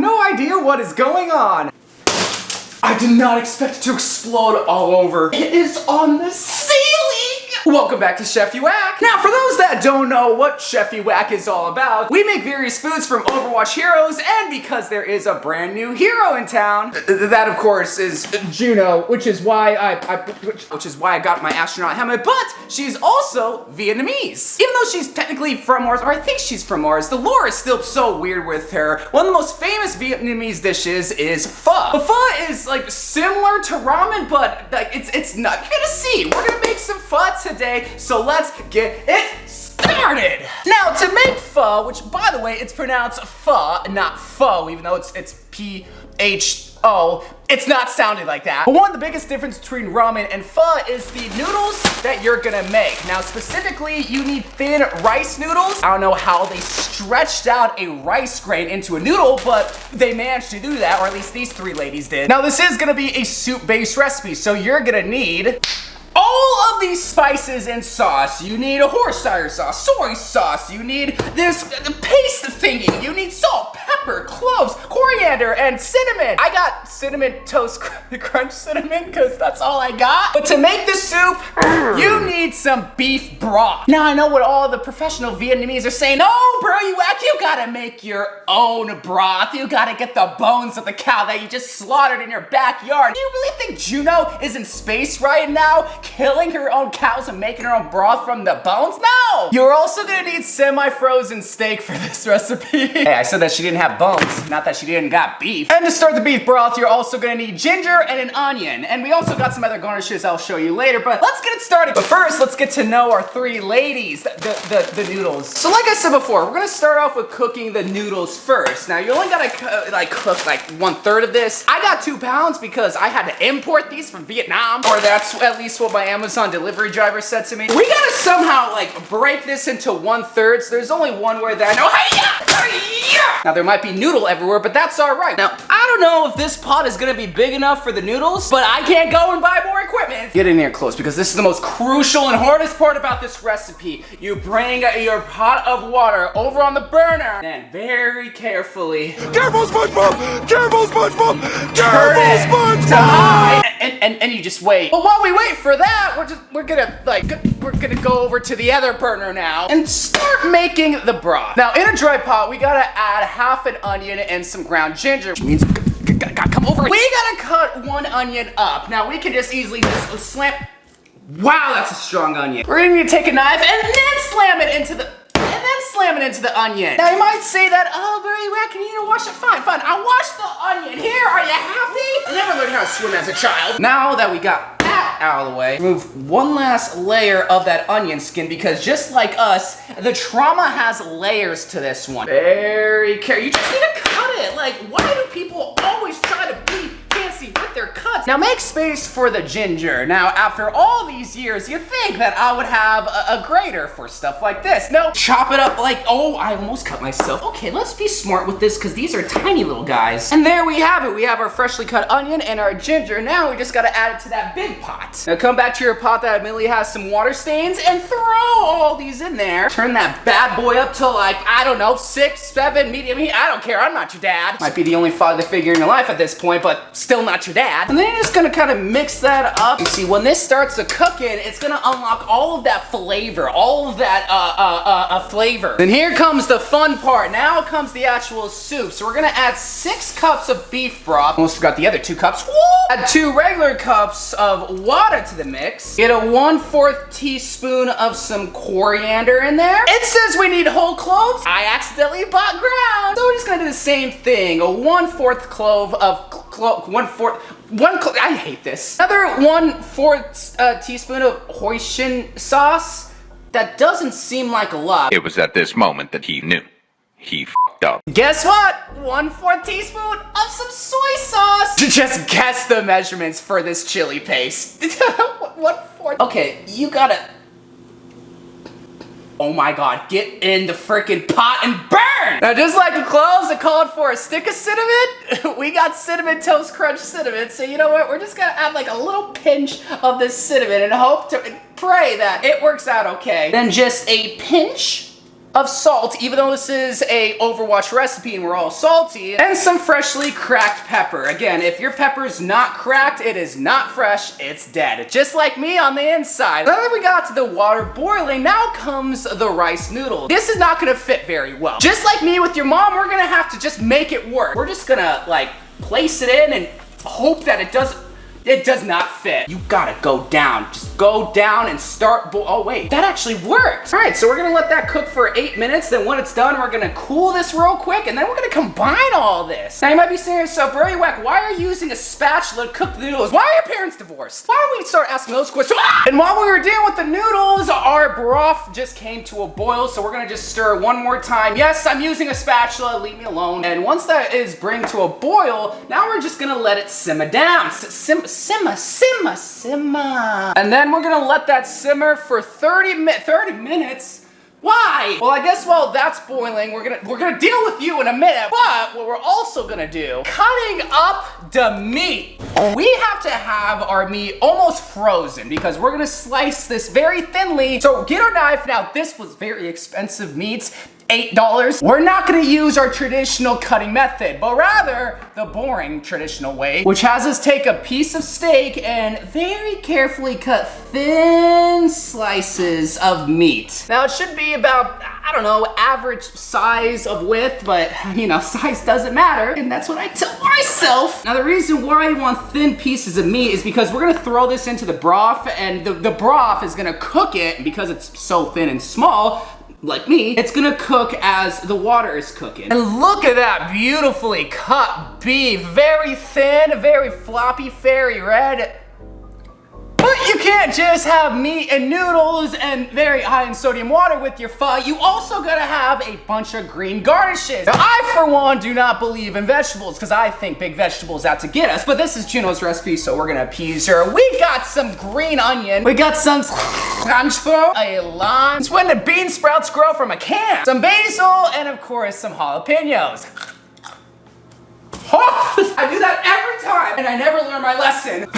no idea what is going on. I did not expect it to explode all over. It is on the ceiling! Welcome back to Chef You Wack. Now, for those that don't know what Chef You Wack is all about, we make various foods from Overwatch heroes, and because there is a brand new hero in town, that of course is Juno, which is why I got my astronaut helmet, but she's also Vietnamese. Even though she's technically from Mars, or I think she's from Mars, the lore is still so weird with her. One of the most famous Vietnamese dishes is pho. The pho is like similar to ramen, but like it's not. You're gonna see. We're gonna make some pho today, so let's get it started. Now, to make pho, which by the way, it's pronounced pho, not pho, even though it's P-H-O, it's not sounded like that. But one of the biggest differences between ramen and pho is the noodles that you're gonna make. Now, specifically, you need thin rice noodles. I don't know how they stretched out a rice grain into a noodle, but they managed to do that, or at least these three ladies did. Now, this is gonna be a soup-based recipe, so you're gonna need all of these spices and sauce. You need a horseradish sauce, soy sauce, you need this paste thingy, you need salt, pepper, cloves, coriander, and cinnamon. I got cinnamon toast crunch cinnamon because that's all I got. But to make the soup, you need some beef broth. Now I know what all the professional Vietnamese are saying, oh bro, you gotta make your own broth. You gotta get the bones of the cow that you just slaughtered in your backyard. Do you really think Juno is in space right now, killing her own cows and making her own broth from the bones? No! You're also gonna need semi-frozen steak for this recipe. Hey, I said that she didn't have bones, not that she didn't got beef. And to start the beef broth, you're also gonna need ginger and an onion. And we also got some other garnishes I'll show you later, but let's get it started. But first, let's get to know our three ladies, the noodles. So like I said before, we're gonna start off with cooking the noodles first. Now, you only gotta cook like 1/3 of this. I got 2 pounds because I had to import these from Vietnam, or that's at least what my Amazon delivery driver said to me. We gotta somehow like break this into 1/3, so there's only one word that I know. Hey-ya! Now there might be noodle everywhere, but that's all right. Now, I don't know if this pot is gonna be big enough for the noodles, but I can't go and buy more equipment. Get in here close, because this is the most crucial and hardest part about this recipe. You bring your pot of water over on the burner, and very carefully, Careful, SpongeBob! Careful, SpongeBob! turn Careful, it SpongeBob! to high, and you just wait. But while we wait for that, we're gonna go over to the other burner now and start making the broth. Now, in a dry pot, we gotta add half an onion and some ground ginger, which means gotta come over. We gotta cut 1 onion up. Now, we can just easily just slam. Wow, that's a strong onion. We're gonna need to take a knife and then slam it into the onion. Now you might say that, oh, very well, can you wash it? Fine. I washed the onion. Here, are you happy? I never learned how to swim as a child. Now that we got that out of the way, remove one last layer of that onion skin, because just like us, the trauma has layers to this one. Very careful. You just need to cut it. Like, why do people always try to be fancy with their cuts? Now make space for the ginger. Now, after all these years, you think that I would have a grater for stuff like this. No, chop it up like, oh, I almost cut myself. Okay, let's be smart with this, because these are tiny little guys. And there we have it. We have our freshly cut onion and our ginger. Now we just gotta add it to that big pot. Now come back to your pot that admittedly has some water stains and throw all these in there. Turn that bad boy up to like, I don't know, 6, 7, medium heat. I don't care, I'm not your dad. Might be the only father figure in your life at this point, but still not your dad. And then you're just gonna kind of mix that up. You see, when this starts to cook in, it's gonna unlock all of that flavor, all of that flavor. And here comes the fun part. Now comes the actual soup. So we're gonna add 6 cups of beef broth. Almost forgot the other 2 cups. Woo! Add 2 regular cups of water to the mix. Get a 1/4 teaspoon of some coriander in there. It says we need whole cloves. I accidentally bought ground. So we're just gonna do the same thing. A 1/4 clove of I hate this. Another 1/4 teaspoon of hoisin sauce. That doesn't seem like a lot. It was at this moment that he knew. He f***ed up. Guess what? 1/4 teaspoon of some soy sauce. Just guess the measurements for this chili paste. 1/4. Okay, you gotta. Oh my god, get in the freaking pot and burn! Now, just like the cloves that called for a stick of cinnamon, we got cinnamon toast crunch cinnamon. So you know what? We're just gonna add like a little pinch of this cinnamon and hope to pray that it works out okay. Then just a pinch of salt, even though this is a Overwatch recipe and we're all salty, and some freshly cracked pepper. Again, if your pepper's not cracked, it is not fresh, it's dead. Just like me on the inside. Now that we got to the water boiling, now comes the rice noodles. This is not gonna fit very well. Just like me with your mom, we're gonna have to just make it work. We're just gonna like place it in and hope that it does not fit. You gotta go down. Just go down and start oh wait, that actually works. All right, so we're gonna let that cook for 8 minutes. Then when it's done, we're gonna cool this real quick and then we're gonna combine all this. Now you might be saying to yourself, bro, you whack, why are you using a spatula to cook the noodles? Why are your parents divorced? Why don't we start asking those questions? And while we were dealing with the noodles, our broth just came to a boil. So we're gonna just stir one more time. Yes, I'm using a spatula, leave me alone. And once that is bring to a boil, now we're just gonna let it simmer down. Simmer. And then we're gonna let that simmer for 30 minutes. Why? Well, I guess while that's boiling, we're gonna deal with you in a minute. But what we're also gonna do, cutting up the meat. We have to have our meat almost frozen because we're gonna slice this very thinly. So get our knife. Now, this was very expensive meats. $8. We're not gonna use our traditional cutting method, but rather the boring traditional way, which has us take a piece of steak and very carefully cut thin slices of meat. Now it should be about, I don't know, average size of width, but you know, size doesn't matter, and that's what I tell myself. Now the reason why you want thin pieces of meat is because we're gonna throw this into the broth, and the broth is gonna cook it, and because it's so thin and small, like me, it's gonna cook as the water is cooking. And look at that beautifully cut beef. Very thin, very floppy, very red. But you can't just have meat and noodles and very high in sodium water with your pho. You also gotta have a bunch of green garnishes. Now, I, for one, do not believe in vegetables because I think big vegetables out to get us. But this is Juno's recipe, so we're gonna appease her. We got some green onion. We got some a lime. It's when the bean sprouts grow from a can. Some basil, and of course, some jalapenos. I do that every time, and I never learn my lesson.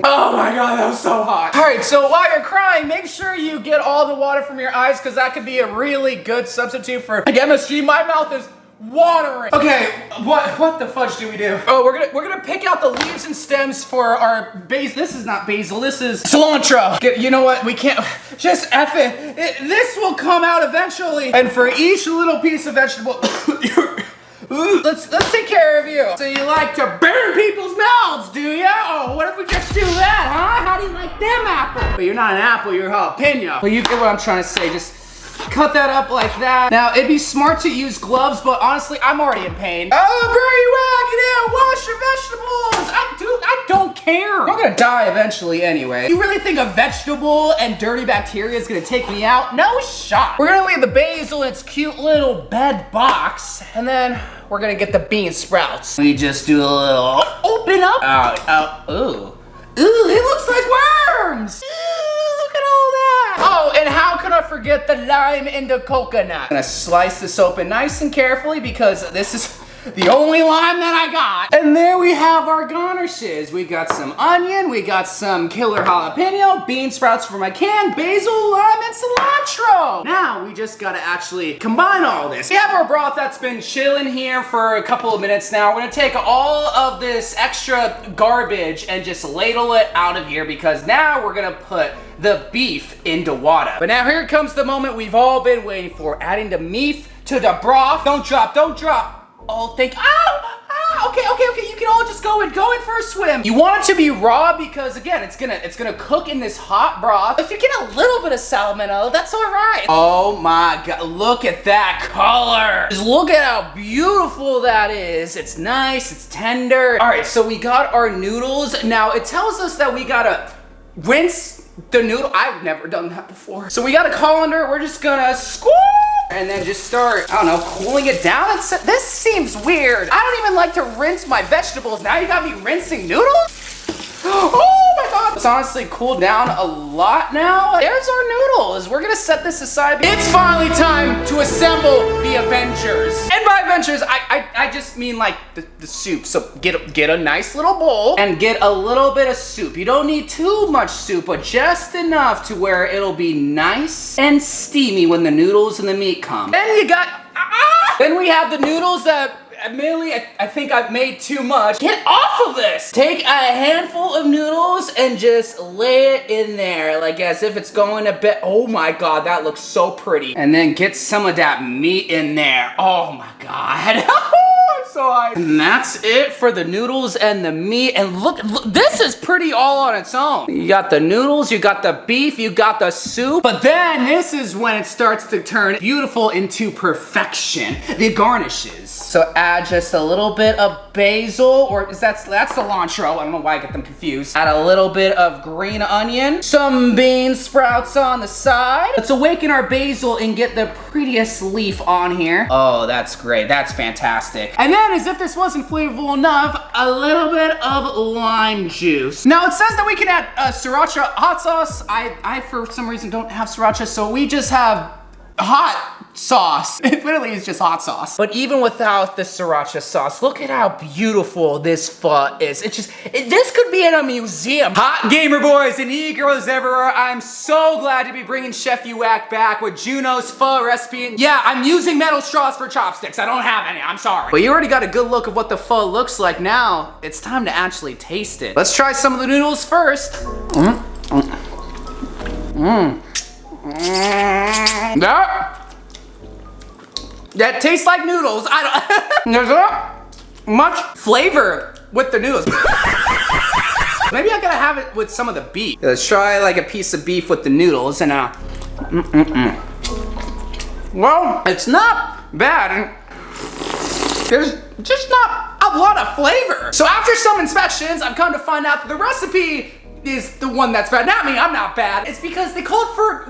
Oh my god, that was so hot. All right, so while you're crying, make sure you get all the water from your eyes because that could be a really good substitute for MSG. My mouth is watering. Okay, what the fudge do we do? Oh, we're gonna pick out the leaves and stems for our basil. This is not basil, this is cilantro. You know what, we can't, just F it. This will come out eventually. And for each little piece of vegetable, let's take care of you. So you like to burn people's mouths, do ya? Oh, what if we just do that, huh? How do you like them apples? But you're not an apple, you're a jalapeno. Well, you get what I'm trying to say, just cut that up like that. Now, it'd be smart to use gloves, but honestly, I'm already in pain. Oh, Barry Wack, wash your vegetables. I don't care. I'm gonna die eventually anyway. You really think a vegetable and dirty bacteria is gonna take me out? No shot. We're gonna leave the basil in its cute little bed box, and then we're gonna get the bean sprouts. We just do a little open up. Ooh, it looks like worms. Look at all that. Oh, and how could I forget the lime and the coconut? I'm gonna slice this open nice and carefully because this is the only lime that I got. And there we have our garnishes. We got some onion, we got some killer jalapeno, bean sprouts from my can, basil, lime, and cilantro. Now we just gotta actually combine all this. We have our broth that's been chilling here for a couple of minutes now. We're gonna take all of this extra garbage and just ladle it out of here because now we're gonna put the beef into water. But now here comes the moment we've all been waiting for, adding the beef to the broth. Don't drop. Oh, okay, you can all just go in for a swim. You want it to be raw because again, it's gonna cook in this hot broth. If you get a little bit of salmonella, that's all right. Oh my god, look at that color. Just look at how beautiful that is. It's nice, it's tender. All right, so we got our noodles. Now it tells us that we gotta rinse the noodle. I've never done that before. So we got a colander, we're just gonna squeeze and then just start, I don't know, cooling it down. This seems weird. I don't even like to rinse my vegetables. Now you got me rinsing noodles? Oh my god. It's honestly cooled down a lot now. There's our noodles. We're gonna set this aside. It's finally time to assemble the Avengers. And by Avengers, I just mean like the soup. So get a nice little bowl and get a little bit of soup. You don't need too much soup, but just enough to where it'll be nice and steamy when the noodles and the meat come. Then you got, then we have the noodles that, admittedly, I think I've made too much. Get off of this! Take a handful of noodles and just lay it in there, like as if it's going to bed. Oh my God, that looks so pretty. And then get some of that meat in there. Oh my God. I'm so hyped. And that's it for the noodles and the meat. And look, this is pretty all on its own. You got the noodles, you got the beef, you got the soup. But then this is when it starts to turn beautiful into perfection. The garnishes. So add just a little bit of basil, or that's cilantro. I don't know why I get them confused. Add a little bit of green onion, some bean sprouts on the side. Let's awaken our basil and get the prettiest leaf on here. Oh, that's great. That's fantastic. And then, as if this wasn't flavorful enough, a little bit of lime juice. Now it says that we can add sriracha hot sauce. I for some reason don't have sriracha, so we just have hot sauce. It literally is just hot sauce. But even without the sriracha sauce, look at how beautiful this pho is. This could be in a museum. Hot gamer boys and e-girls everywhere, I'm so glad to be bringing Chef YOU WACK back with Juno's pho recipe. And yeah, I'm using metal straws for chopsticks. I don't have any, I'm sorry. But you already got a good look of what the pho looks like. Now, it's time to actually taste it. Let's try some of the noodles first. That tastes like noodles. There's not much flavor with the noodles. Maybe I gotta have it with some of the beef. Let's try like a piece of beef with the noodles and well, it's not bad. There's just not a lot of flavor. So after some inspections, I've come to find out that the recipe is the one that's bad. Not me, I'm not bad. It's because they called for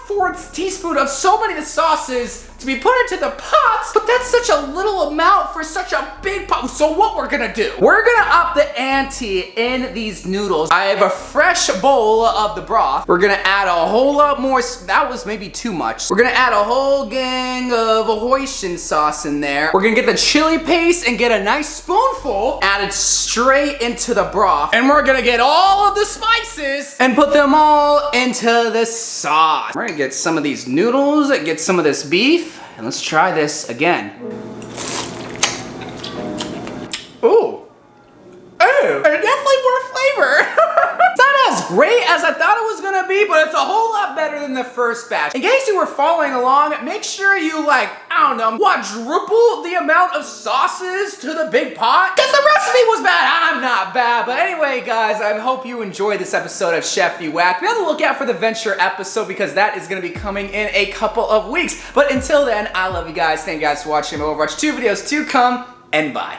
1/4 teaspoon of so many of the sauces to be put into the pots, but that's such a little amount for such a big pot. So what we're gonna do, we're gonna up the ante in these noodles. I have a fresh bowl of the broth. We're gonna add a whole lot more, that was maybe too much. We're gonna add a whole gang of Hoisin sauce in there. We're gonna get the chili paste and get a nice spoonful added straight into the broth. And we're gonna get all of the spices and put them all into the sauce. We're gonna get some of these noodles, get some of this beef, and let's try this again. Ooh. Oh, definitely more flavor. It's not as great as I thought it was gonna be, but it's a whole lot better than the first batch. In case you were following along, make sure you quadruple the amount of sauces to the big pot. Because the recipe was bad, I'm not bad. But anyway, guys, I hope you enjoyed this episode of Chef YOU WACK. Be on the lookout for the Venture episode because that is gonna be coming in a couple of weeks. But until then, I love you guys. Thank you guys for watching Overwatch 2 videos to come, and bye.